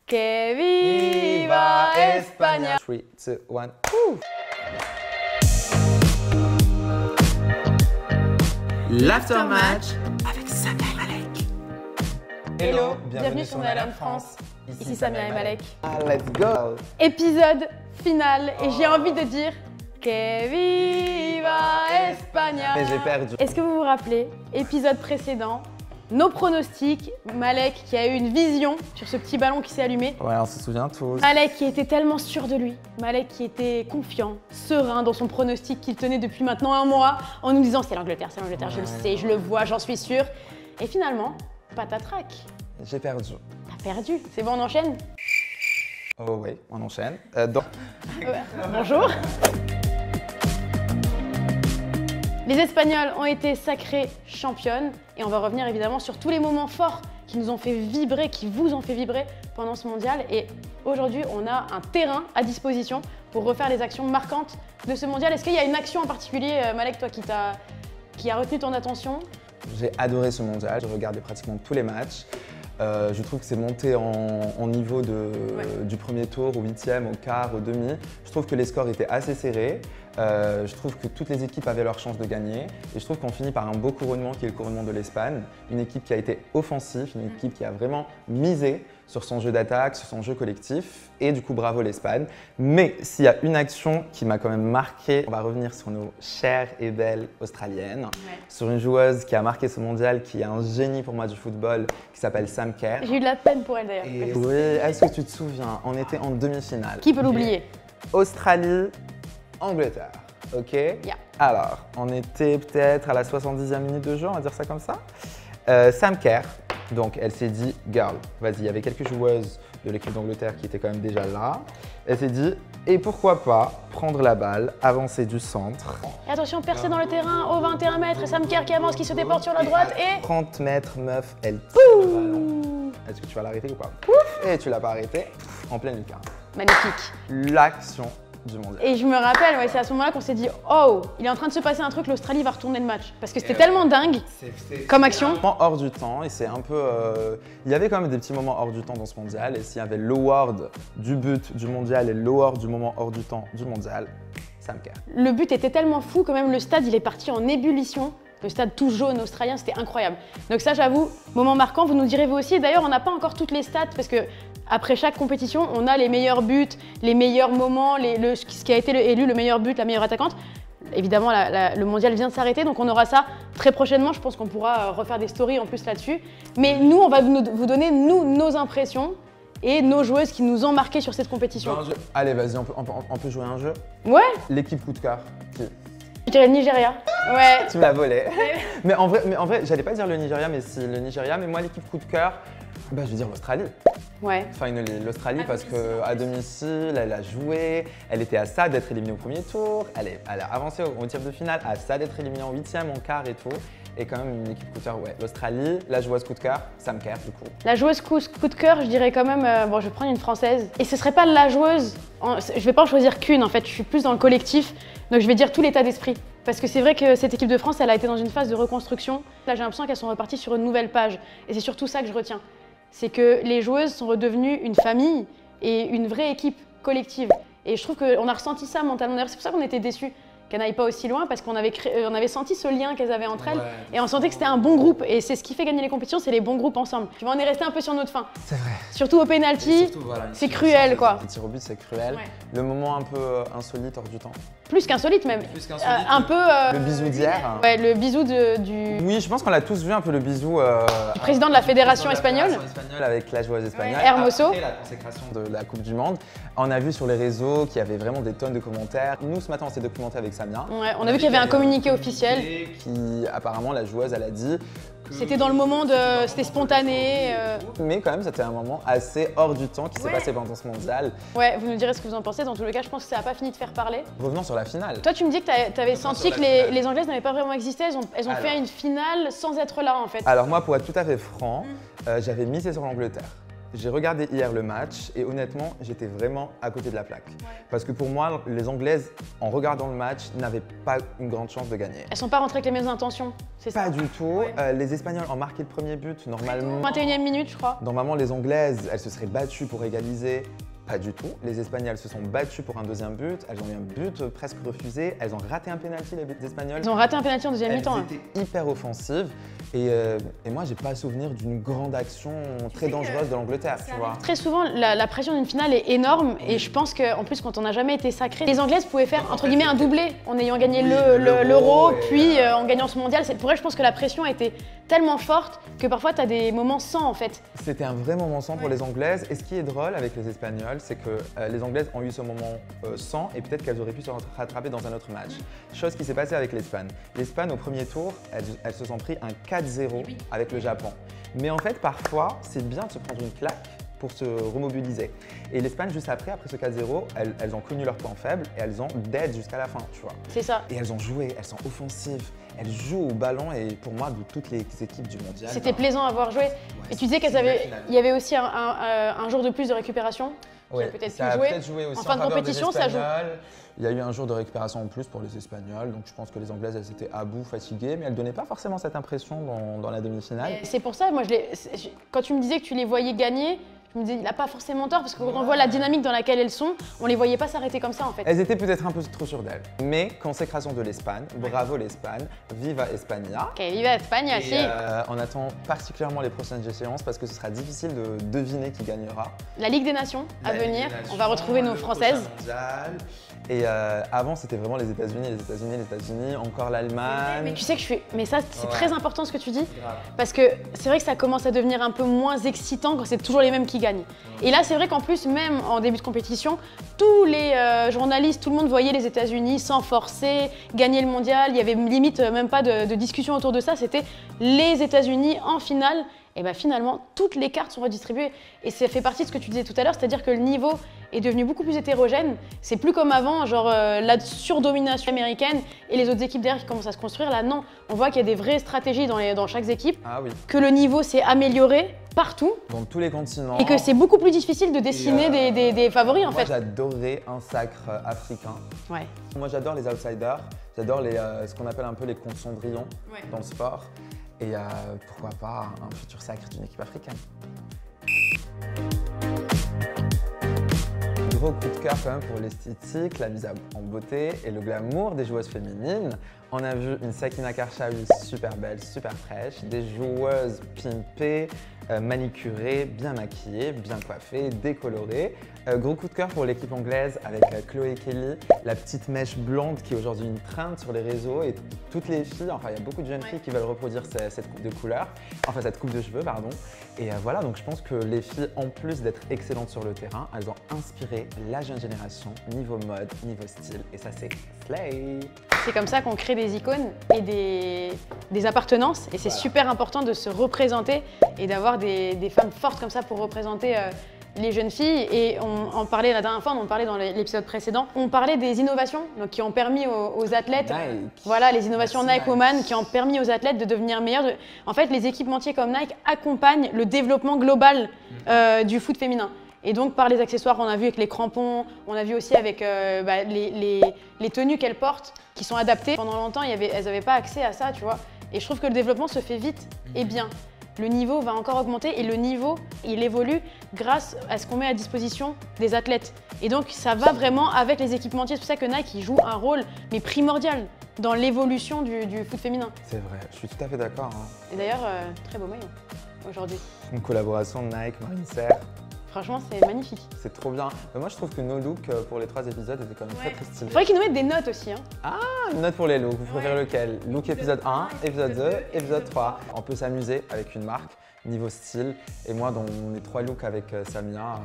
Que viva España! 3, 2, 1. L'aftermatch avec Samia et Malek. Hello, bienvenue sur Alan France. Ici Samia et Malek. Let's go! Épisode final et j'ai envie de dire Que viva España! Mais j'ai perdu. Est-ce que vous vous rappelez, épisode précédent, nos pronostics, Malek qui a eu une vision sur ce petit ballon qui s'est allumé. Ouais, on se souvient tous. Malek qui était tellement sûr de lui, Malek qui était confiant, serein dans son pronostic qu'il tenait depuis maintenant un mois en nous disant c'est l'Angleterre, je le sais, je le vois, j'en suis sûre. Et finalement, patatrac. J'ai perdu. T'as perdu. C'est bon, on enchaîne? Oh oui, on enchaîne. Bonjour. Les Espagnols ont été sacrées championnes et on va revenir évidemment sur tous les moments forts qui nous ont fait vibrer, qui vous ont fait vibrer pendant ce mondial. Et aujourd'hui, on a un terrain à disposition pour refaire les actions marquantes de ce mondial. Est-ce qu'il y a une action en particulier, Malek, toi, qui a retenu ton attention? J'ai adoré ce mondial, j'ai regardé pratiquement tous les matchs. Je trouve que c'est monté en niveau du premier tour au huitième, au quart, au demi. Je trouve que les scores étaient assez serrés. Je trouve que toutes les équipes avaient leur chance de gagner. Et je trouve qu'on finit par un beau couronnement qui est le couronnement de l'Espagne. Une équipe qui a été offensive, une équipe qui a vraiment misé sur son jeu d'attaque, sur son jeu collectif. Et du coup, bravo l'Espagne. Mais s'il y a une action qui m'a quand même marqué, on va revenir sur nos chères et belles Australiennes. Sur une joueuse qui a marqué ce mondial, qui est un génie pour moi du football, qui s'appelle Sam Kerr. J'ai eu de la peine pour elle d'ailleurs. Oui, est-ce que tu te souviens? On était en demi-finale. Qui peut l'oublier? Australie, Angleterre, ok? Yeah. Alors, on était peut-être à la 70e minute de jeu, on va dire ça comme ça. Sam Kerr, donc elle s'est dit, girl, vas-y, il y avait quelques joueuses de l'équipe d'Angleterre qui étaient quand même déjà là. Elle s'est dit, et pourquoi pas prendre la balle, avancer du centre. Et attention, percée dans le terrain au 21 mètres, Sam Kerr qui avance, qui se déporte sur la droite et… 30 mètres, meuf, elle tire le ballon. Est-ce que tu vas l'arrêter ou pas? Pouf. Et tu l'as pas arrêté, en pleine lucarne. Magnifique. L'action du mondial. Et je me rappelle, ouais, c'est à ce moment-là qu'on s'est dit « Oh, il est en train de se passer un truc, l'Australie va retourner le match ». Parce que c'était tellement dingue comme action. Hors du temps, et c'est un peu… il y avait quand même des petits moments hors du temps dans ce mondial, et s'il y avait l'award du but du mondial et l'award du moment hors du temps du mondial, Sam Kerr. Le but était tellement fou que même le stade, il est parti en ébullition. Le stade tout jaune australien, c'était incroyable. Donc ça, j'avoue, moment marquant, vous nous direz vous aussi. D'ailleurs, on n'a pas encore toutes les stats parce que après chaque compétition, on a les meilleurs buts, les meilleurs moments, ce qui a été élu le meilleur but, la meilleure attaquante. Évidemment, le mondial vient de s'arrêter, donc on aura ça très prochainement. Je pense qu'on pourra refaire des stories en plus là-dessus. Mais nous, on va vous donner, nos impressions et nos joueuses qui nous ont marqué sur cette compétition. Allez, vas-y, on peut jouer à un jeu? Ouais. L'équipe coup de cœur. Je dirais le Nigeria. Ouais. Tu me l'as volé. mais en vrai, j'allais pas dire le Nigeria, mais si le Nigeria. Mais moi, l'équipe coup de cœur, bah, je vais dire l'Australie. Ouais. Finally, l'Australie parce qu'à domicile, elle a joué, elle était à ça d'être éliminée au premier tour, elle a avancé au tiers de finale, à ça d'être éliminée en huitième, en quart et tout. Et quand même une équipe coup de cœur, ouais. L'Australie, la joueuse coup de cœur, Sam Kerr du coup. La joueuse coup de cœur, je dirais quand même, bon, je vais prendre une française. Et ce serait pas la joueuse, je vais pas en choisir qu'une en fait, je suis plus dans le collectif. Donc je vais dire tout l'état d'esprit. Parce que c'est vrai que cette équipe de France, elle a été dans une phase de reconstruction. Là, j'ai l'impression qu'elles sont reparties sur une nouvelle page. Et c'est surtout ça que je retiens. C'est que les joueuses sont redevenues une famille et une vraie équipe collective. Et je trouve qu'on a ressenti ça mentalement. D'ailleurs, c'est pour ça qu'on était déçus qu'elles n'aillent pas aussi loin, parce qu'on avait senti ce lien qu'elles avaient entre elles. Et on sentait que c'était un bon groupe. Et c'est ce qui fait gagner les compétitions, c'est les bons groupes ensemble. Tu vois, on est resté un peu sur notre faim. C'est vrai. Surtout au pénalty, c'est cruel, quoi. Les tirs au but, c'est cruel. Ouais. Le moment un peu insolite hors du temps. Plus qu'insolite même. Plus qu'insolite. Un peu… le bisou d'hier. Ouais, le bisou du… Oui, je pense qu'on l'a tous vu un peu le bisou… du président de la fédération espagnole. Avec la joueuse espagnole. Hermoso. Après la consécration de la Coupe du Monde. On a vu sur les réseaux qu'il y avait vraiment des tonnes de commentaires. Nous, ce matin, on s'est documenté avec Samia. Ouais, on a vu qu'il y avait un communiqué officiel. Qui, apparemment, la joueuse, elle a dit… C'était dans le moment de… C'était spontané. Mais quand même, c'était un moment assez hors du temps qui s'est passé pendant ce mondial. Ouais, vous nous direz ce que vous en pensez. Dans tous les cas, je pense que ça n'a pas fini de faire parler. Revenons sur la finale. Toi, tu me dis que tu avais senti que les Anglaises n'avaient pas vraiment existé. Elles ont fait une finale sans être là, en fait. Alors moi, pour être tout à fait franc, j'avais misé sur l'Angleterre. J'ai regardé hier le match et honnêtement, j'étais vraiment à côté de la plaque. Parce que pour moi, les Anglaises, en regardant le match, n'avaient pas une grande chance de gagner. Elles sont pas rentrées avec les mêmes intentions, c'est ça? Pas du tout. Les Espagnols ont marqué le premier but, normalement. 21e minute, je crois. Normalement, les Anglaises, elles se seraient battues pour égaliser. Pas du tout. Les Espagnols se sont battus pour un deuxième but. Elles ont eu un but presque refusé. Elles ont raté un pénalty, les Espagnols. Ils ont raté un pénalty en deuxième mi-temps. Elles étaient hyper offensives. Et moi, j'ai pas souvenir d'une grande action très dangereuse de l'Angleterre, tu vois. Très souvent, la pression d'une finale est énorme. Et je pense qu'en plus, quand on n'a jamais été sacré, les Anglaises pouvaient faire, entre guillemets, un doublé en ayant gagné l'Euro, puis en gagnant ce mondial. Pour elles, je pense que la pression a été tellement forte que parfois, tu as des moments sans, en fait. C'était un vrai moment sans pour les Anglaises. Et ce qui est drôle avec les Espagnols, c'est que les Anglaises ont eu ce moment sans et peut-être qu'elles auraient pu se rattraper dans un autre match. Chose qui s'est passée avec l'Espagne. L'Espagne, au premier tour, elles se sont pris un 4-0 avec le Japon. Mais en fait, parfois, c'est bien de se prendre une claque pour se remobiliser. Et l'Espagne, juste après ce 4-0, elles ont connu leurs points faibles et elles ont dead jusqu'à la fin, tu vois. C'est ça. Et elles ont joué, elles sont offensives. Elles jouent au ballon et pour moi, de toutes les équipes du mondial. C'était plaisant à voir jouer. Et tu disais il y avait aussi un jour de plus de récupération. Oui, ça a peut-être joué aussi en fin de compétition, ça joue. Il y a eu un jour de récupération en plus pour les Espagnols, donc je pense que les Anglaises, elles étaient à bout, fatiguées, mais elles ne donnaient pas forcément cette impression dans la demi-finale. C'est pour ça, moi, quand tu me disais que tu les voyais gagner, je me disais, il n'a pas forcément tort, parce que quand on voit la dynamique dans laquelle elles sont, on les voyait pas s'arrêter comme ça, en fait. Elles étaient peut-être un peu trop sûres d'elles. Mais consécration de l'Espagne, bravo l'Espagne, viva España. Ok, viva España, si. On attend particulièrement les prochaines échéances parce que ce sera difficile de deviner qui gagnera. La Ligue des Nations à venir, on va retrouver nos Françaises. Et avant, c'était vraiment les États-Unis, encore l'Allemagne. Mais tu sais que mais ça, c'est très important ce que tu dis, parce que c'est vrai que ça commence à devenir un peu moins excitant quand c'est toujours les mêmes qui gagnent. Et là, c'est vrai qu'en plus, même en début de compétition, tous les journalistes, tout le monde voyait les États-Unis sans forcer, gagner le mondial. Il y avait limite même pas de discussion autour de ça. C'était les États-Unis en finale. Et bien finalement, toutes les cartes sont redistribuées. Et ça fait partie de ce que tu disais tout à l'heure, c'est-à-dire que le niveau est devenu beaucoup plus hétérogène. C'est plus comme avant, genre la surdomination américaine et les autres équipes derrière qui commencent à se construire. Là, non, on voit qu'il y a des vraies stratégies dans chaque équipe, que le niveau s'est amélioré partout. Dans tous les continents. Et que c'est beaucoup plus difficile de dessiner des favoris, en fait. Moi, j'adorais un sacre africain. Ouais. Moi, j'adore les outsiders. J'adore ce qu'on appelle un peu les comptes Cendrillon dans le sport. Et pourquoi pas un futur sacre d'une équipe africaine. Gros coup de cœur quand même pour l'esthétique, la mise en beauté et le glamour des joueuses féminines. On a vu une Sakina Karchaoui super belle, super fraîche, des joueuses pimpées, manicurées, bien maquillées, bien coiffées, décolorées. Gros coup de cœur pour l'équipe anglaise avec Chloé Kelly, la petite mèche blonde qui est aujourd'hui une trend sur les réseaux et toutes les filles, enfin il y a beaucoup de jeunes filles qui veulent reproduire cette coupe de couleur, enfin cette coupe de cheveux pardon. Et voilà, donc je pense que les filles, en plus d'être excellentes sur le terrain, elles ont inspiré la jeune génération niveau mode, niveau style et ça c'est slay. C'est comme ça qu'on crée des icônes et des appartenances et c'est super important de se représenter et d'avoir des femmes fortes comme ça pour représenter les jeunes filles. Et on en parlait la dernière fois, on en parlait dans l'épisode précédent, on parlait des innovations donc, qui ont permis aux athlètes, voilà les innovations Nike Woman qui ont permis aux athlètes de devenir meilleurs. En fait, les équipementiers comme Nike accompagnent le développement global du foot féminin. Et donc par les accessoires, on a vu avec les crampons, on a vu aussi avec les tenues qu'elles portent qui sont adaptées. Pendant longtemps, elles n'avaient pas accès à ça, tu vois. Et je trouve que le développement se fait vite et bien. Le niveau va encore augmenter et le niveau, il évolue grâce à ce qu'on met à disposition des athlètes. Et donc ça va vraiment avec les équipementiers. C'est pour ça que Nike il joue un rôle mais primordial dans l'évolution du foot féminin. C'est vrai, je suis tout à fait d'accord. Et d'ailleurs, très beau maillot aujourd'hui. Une collaboration Nike, Marine Serre. Franchement, c'est magnifique. C'est trop bien. Mais moi, je trouve que nos looks pour les 3 épisodes étaient quand même très stylés. Il faudrait qu'ils nous mettent des notes aussi. Hein. Ah, une note pour les looks. Vous préférez lequel? Look épisode 1, épisode 2, épisode 3. On peut s'amuser avec une marque, niveau style. Et moi, dans mes 3 looks avec Samia,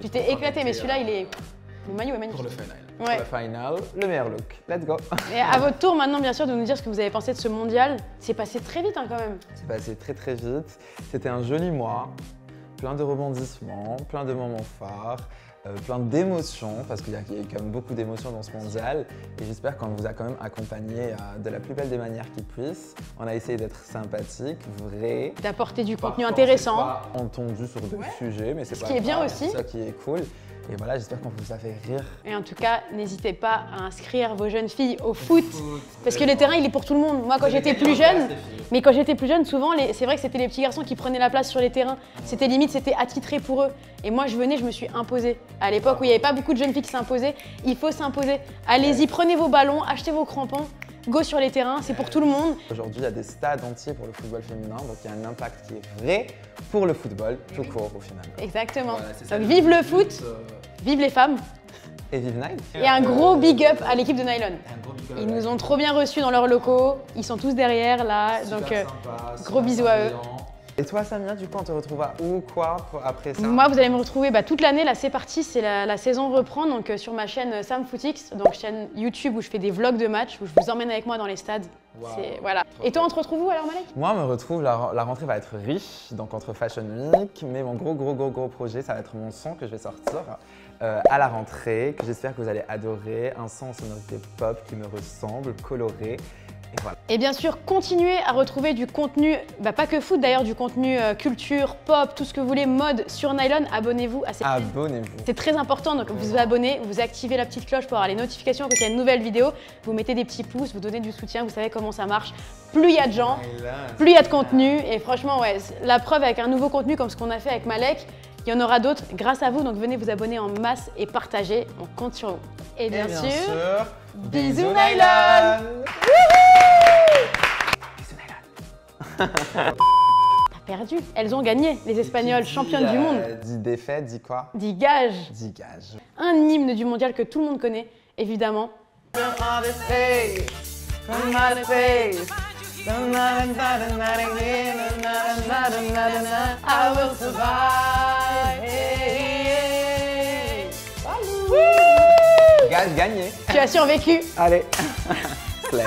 tu t'es éclaté, mais celui-là, le maillot est magnifique. Pour le final. Pour le final, le meilleur look. Let's go. Et à votre tour maintenant, bien sûr, de nous dire ce que vous avez pensé de ce mondial. C'est passé très vite hein, quand même. C'est passé très vite. C'était un joli mois. plein de rebondissements, plein de moments forts, plein d'émotions, parce qu'il y a quand même beaucoup d'émotions dans ce mondial. Et j'espère qu'on vous a quand même accompagné de la plus belle des manières qui puisse. On a essayé d'être sympathique, vrai. D'apporter du contenu intéressant. Pas entendu sur deux sujets, mais c'est pas grave. Ce qui est bien aussi. C'est ça qui est cool. Et voilà, j'espère qu'on vous a fait rire. Et en tout cas, n'hésitez pas à inscrire vos jeunes filles au foot, parce que le terrain, il est pour tout le monde. Moi, quand j'étais plus jeune, souvent, c'est vrai que c'était les petits garçons qui prenaient la place sur les terrains. C'était limite, c'était attitré pour eux. Et moi, je venais, je me suis imposée. À l'époque où il n'y avait pas beaucoup de jeunes filles qui s'imposaient, il faut s'imposer. Allez-y, prenez vos ballons, achetez vos crampons. Go sur les terrains, c'est pour tout le monde. Aujourd'hui, il y a des stades entiers pour le football féminin, donc il y a un impact qui est vrai pour le football, tout court au final. Exactement. Voilà, donc vive le foot, vive les femmes. Et vive Nile. Et un gros big up à l'équipe de Nylon. Ils nous ont trop bien reçus dans leurs locaux, ils sont tous derrière là, donc gros bisous à eux. Et toi Samia, du coup on te retrouvera où, quoi après ça? Moi vous allez me retrouver toute l'année, là c'est parti, c'est la saison reprend donc sur ma chaîne Sam Footix, donc chaîne YouTube où je fais des vlogs de matchs, où je vous emmène avec moi dans les stades. Wow. Voilà. Et toi on te retrouve où alors Malek? Moi on me retrouve, la rentrée va être riche, donc entre Fashion Week, mais mon gros projet ça va être mon son que je vais sortir à la rentrée, que j'espère que vous allez adorer, un son en sonorité pop qui me ressemble, coloré. Et voilà. Et bien sûr, continuez à retrouver du contenu, pas que foot d'ailleurs, du contenu culture, pop, tout ce que vous voulez, mode sur Nylon. Abonnez-vous à cette chaîne. Abonnez-vous. C'est très important, donc vous vous abonnez, vous activez la petite cloche pour avoir les notifications quand il y a une nouvelle vidéo. Vous mettez des petits pouces, vous donnez du soutien, vous savez comment ça marche. Plus il y a de gens, plus il y a de contenu. Et franchement, ouais, la preuve avec un nouveau contenu comme ce qu'on a fait avec Malek, il y en aura d'autres grâce à vous. Donc venez vous abonner en masse et partager. On compte sur vous. Et bien sûr, bisous Nylon. T'as perdu. Elles ont gagné, les Espagnols, championnes du monde. Dit défaite, dit quoi? Dit gage. Dit gage. Un hymne du mondial que tout le monde connaît, évidemment. Gage gagné. Tu as survécu. Allez. Slay.